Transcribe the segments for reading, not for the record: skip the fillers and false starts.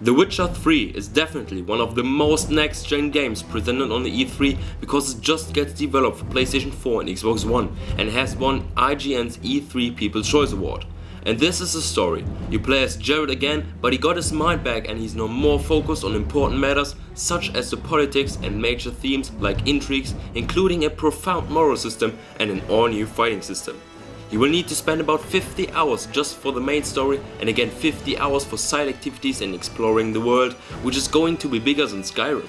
The Witcher 3 is definitely one of the most next-gen games presented on the E3 because it just gets developed for PlayStation 4 and Xbox One and has won IGN's E3 People's Choice Award. And this is the story. You play as Jared again, but he got his mind back and he's now more focused on important matters such as the politics and major themes like intrigues, including a profound moral system and an all-new fighting system. You will need to spend about 50 hours just for the main story and again 50 hours for side activities and exploring the world, which is going to be bigger than Skyrim.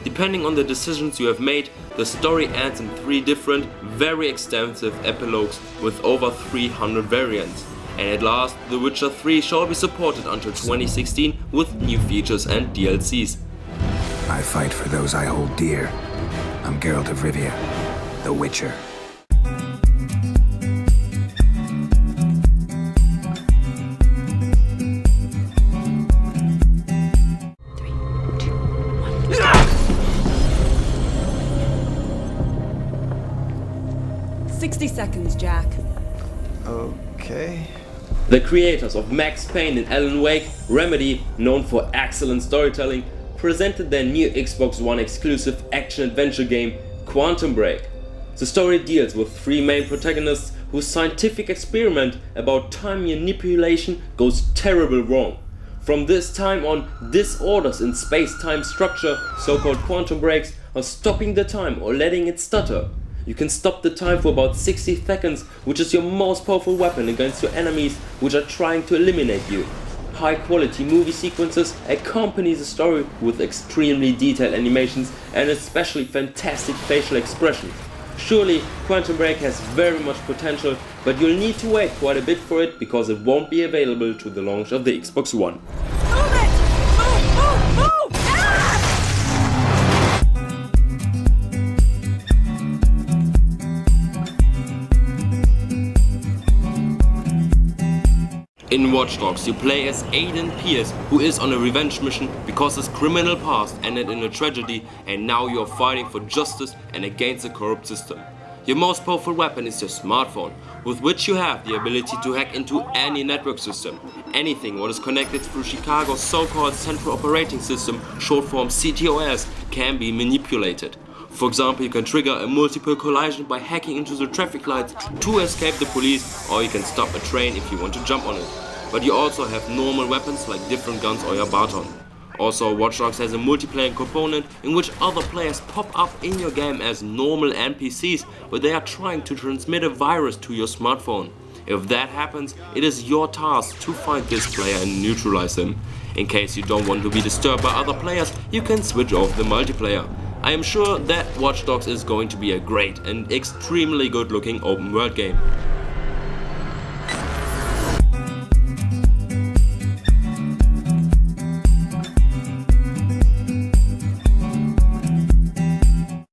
Depending on the decisions you have made, the story ends in 3 different, very extensive epilogues with over 300 variants. And at last, The Witcher 3 shall be supported until 2016 with new features and DLCs. I fight for those I hold dear. I'm Geralt of Rivia, The Witcher. Seconds, Jack. Okay. The creators of Max Payne and Alan Wake, Remedy, known for excellent storytelling, presented their new Xbox One exclusive action-adventure game, Quantum Break. The story deals with 3 main protagonists whose scientific experiment about time manipulation goes terribly wrong. From this time on, disorders in space-time structure, so-called quantum breaks, are stopping the time or letting it stutter. You can stop the time for about 60 seconds, which is your most powerful weapon against your enemies which are trying to eliminate you. High quality movie sequences accompany the story with extremely detailed animations and especially fantastic facial expressions. Surely Quantum Break has very much potential, but you'll need to wait quite a bit for it because it won't be available to the launch of the Xbox One. Move it! Move! Ah! In Watch Dogs, you play as Aiden Pierce, who is on a revenge mission because his criminal past ended in a tragedy and now you are fighting for justice and against a corrupt system. Your most powerful weapon is your smartphone, with which you have the ability to hack into any network system. Anything what is connected through Chicago's so-called Central Operating System, short form CTOS, can be manipulated. For example, you can trigger a multiple collision by hacking into the traffic lights to escape the police, or you can stop a train if you want to jump on it. But you also have normal weapons like different guns or your baton. Also, Watch Dogs has a multiplayer component in which other players pop up in your game as normal NPCs, but they are trying to transmit a virus to your smartphone. If that happens, it is your task to find this player and neutralize him. In case you don't want to be disturbed by other players, you can switch off the multiplayer. I am sure that Watch Dogs is going to be a great and extremely good looking open world game.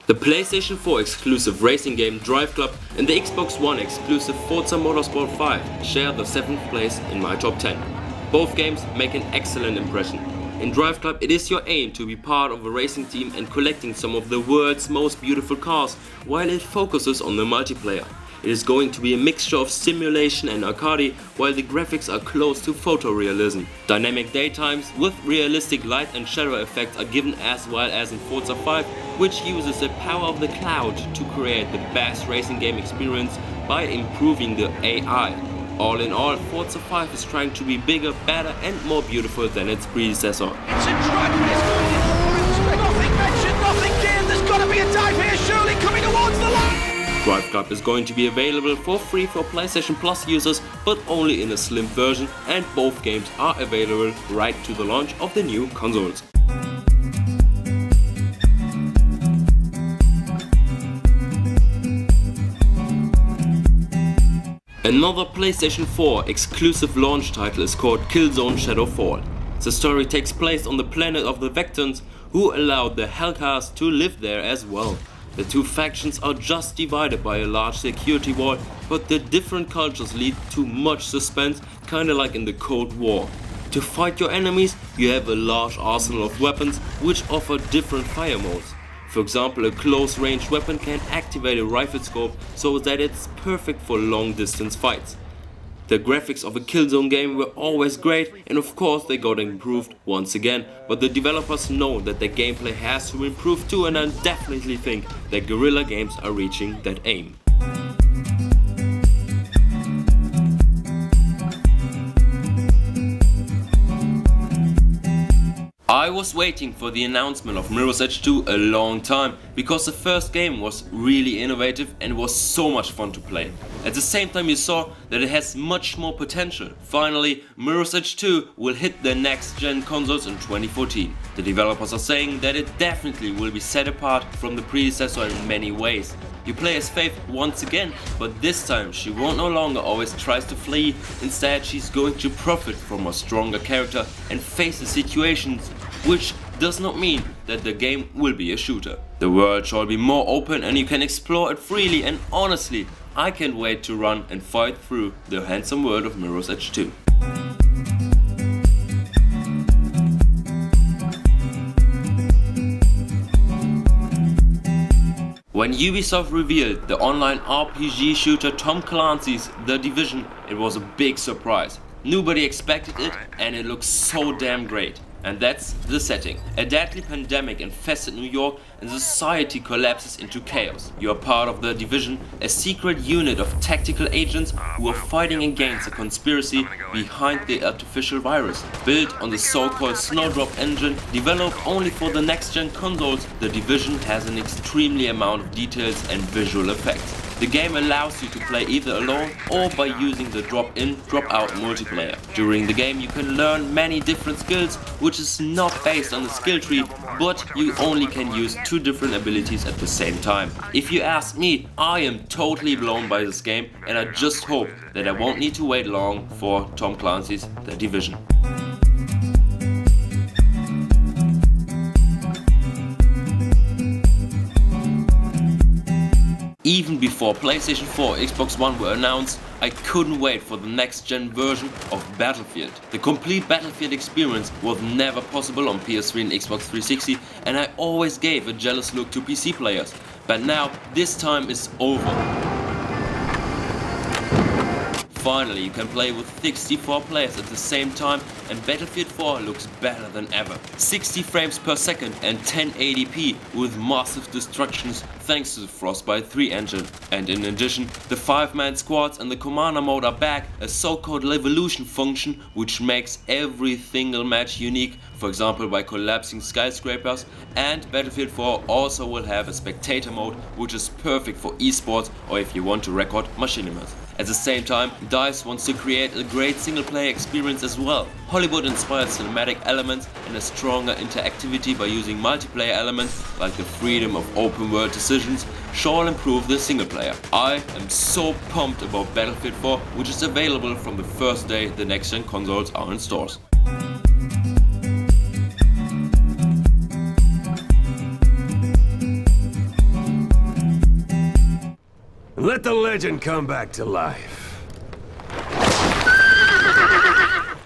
The PlayStation 4 exclusive racing game Drive Club and the Xbox One exclusive Forza Motorsport 5 share the 7th place in my top 10. Both games make an excellent impression. In Drive Club, it is your aim to be part of a racing team and collecting some of the world's most beautiful cars, while it focuses on the multiplayer. It is going to be a mixture of simulation and arcade, while the graphics are close to photorealism. Dynamic daytimes with realistic light and shadow effects are given as well as in Forza 5, which uses the power of the cloud to create the best racing game experience by improving the AI. All in all, Forza 5 is trying to be bigger, better and more beautiful than its predecessor. It's a drag race. Nothing mentioned, nothing geared. There's got to be a dive here, surely coming towards the line. Drive Club is going to be available for free for PlayStation Plus users, but only in a slim version, and both games are available right to the launch of the new consoles. Another PlayStation 4 exclusive launch title is called Killzone Shadowfall. The story takes place on the planet of the Vectans, who allowed the Hellcast to live there as well. The two factions are just divided by a large security wall, but the different cultures lead to much suspense, kinda like in the Cold War. To fight your enemies, you have a large arsenal of weapons which offer different fire modes. For example, a close-range weapon can activate a rifle scope so that it's perfect for long-distance fights. The graphics of a Killzone game were always great, and of course they got improved once again, but the developers know that their gameplay has to improve too, and I definitely think that Guerrilla Games are reaching that aim. I was waiting for the announcement of Mirror's Edge 2 a long time, because the first game was really innovative and was so much fun to play. At the same time you saw that it has much more potential. Finally, Mirror's Edge 2 will hit the next gen consoles in 2014. The developers are saying that it definitely will be set apart from the predecessor in many ways. You play as Faith once again, but this time she won't no longer always tries to flee. Instead, she's going to profit from a stronger character and face the situations, which does not mean that the game will be a shooter. The world shall be more open and you can explore it freely, and honestly, I can't wait to run and fight through the handsome world of Mirror's Edge 2. When Ubisoft revealed the online RPG shooter Tom Clancy's The Division, it was a big surprise. Nobody expected it, and it looks so damn great. And that's the setting. A deadly pandemic infested New York and society collapses into chaos. You are part of The Division, a secret unit of tactical agents who are fighting against a conspiracy behind the artificial virus. Built on the so-called Snowdrop engine, developed only for the next-gen consoles, The Division has an extremely amount of details and visual effects. The game allows you to play either alone or by using the drop-in, drop-out multiplayer. During the game you can learn many different skills, which is not based on the skill tree, but you only can use 2 different abilities at the same time. If you ask me, I am totally blown by this game, and I just hope that I won't need to wait long for Tom Clancy's The Division. Even before PlayStation 4 and Xbox One were announced, I couldn't wait for the next-gen version of Battlefield. The complete Battlefield experience was never possible on PS3 and Xbox 360, and I always gave a jealous look to PC players. But now, this time is over. Finally, you can play with 64 players at the same time, and Battlefield 4 looks better than ever. 60 frames per second and 1080p with massive destructions thanks to the Frostbite 3 engine. And in addition, the 5-man squads and the commander mode are back, a so-called Levolution function which makes every single match unique, for example by collapsing skyscrapers. And Battlefield 4 also will have a spectator mode which is perfect for esports or if you want to record machinimas. At the same time, DICE wants to create a great single-player experience as well. Hollywood-inspired cinematic elements and a stronger interactivity by using multiplayer elements like the freedom of open-world decisions shall improve the single-player. I am so pumped about Battlefield 4, which is available from the first day the next-gen consoles are in stores. Let the legend come back to life.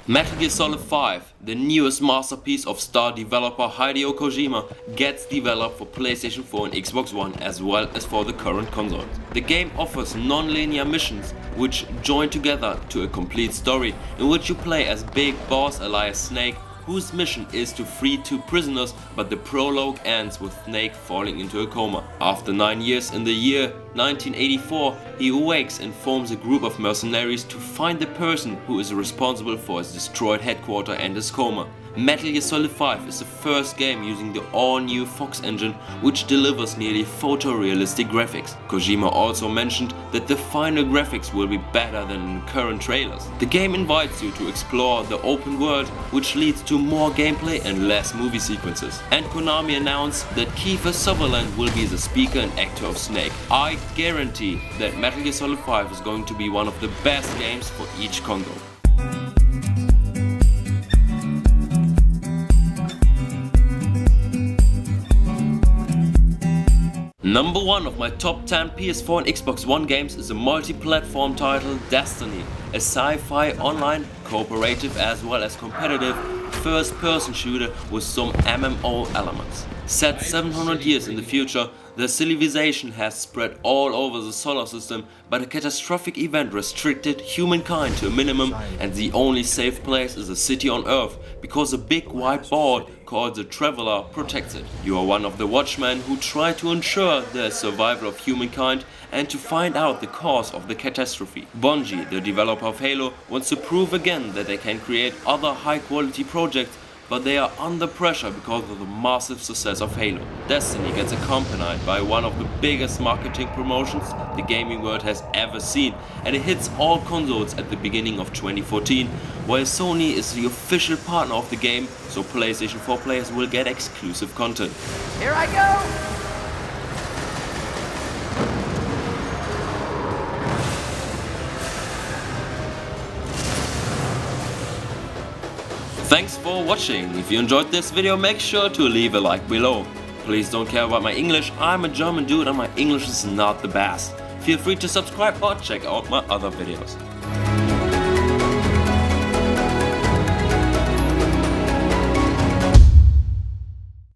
Metal Gear Solid 5, the newest masterpiece of star developer Hideo Kojima, gets developed for PlayStation 4 and Xbox One as well as for the current consoles. The game offers non-linear missions which join together to a complete story in which you play as Big Boss Elias Snake, whose mission is to free 2 prisoners, but the prologue ends with Snake falling into a coma. After 9 years in the year 1984, he awakes and forms a group of mercenaries to find the person who is responsible for his destroyed headquarters and his coma. Metal Gear Solid 5 is the first game using the all-new Fox engine, which delivers nearly photorealistic graphics. Kojima also mentioned that the final graphics will be better than in current trailers. The game invites you to explore the open world, which leads to more gameplay and less movie sequences. And Konami announced that Kiefer Sutherland will be the speaker and actor of Snake. I guarantee that Metal Gear Solid 5 is going to be one of the best games for each console. Number 1 of my top 10 PS4 and Xbox One games is a multi-platform title, Destiny, a sci-fi online, cooperative as well as competitive first-person shooter with some MMO elements. Set 700 years in the future, The civilization has spread all over the solar system, but a catastrophic event restricted humankind to a minimum, and the only safe place is a city on Earth, because a big white ball called the Traveler protects it. You are one of the watchmen who try to ensure the survival of humankind and to find out the cause of the catastrophe. Bungie, the developer of Halo, wants to prove again that they can create other high quality projects, but they are under pressure because of the massive success of Halo. Destiny gets accompanied by one of the biggest marketing promotions the gaming world has ever seen, and it hits all consoles at the beginning of 2014, while Sony is the official partner of the game, so PlayStation 4 players will get exclusive content. Here I go! Thanks for watching. If you enjoyed this video, make sure to leave a like below. Please don't care about my English, I'm a German dude and my English is not the best. Feel free to subscribe or check out my other videos.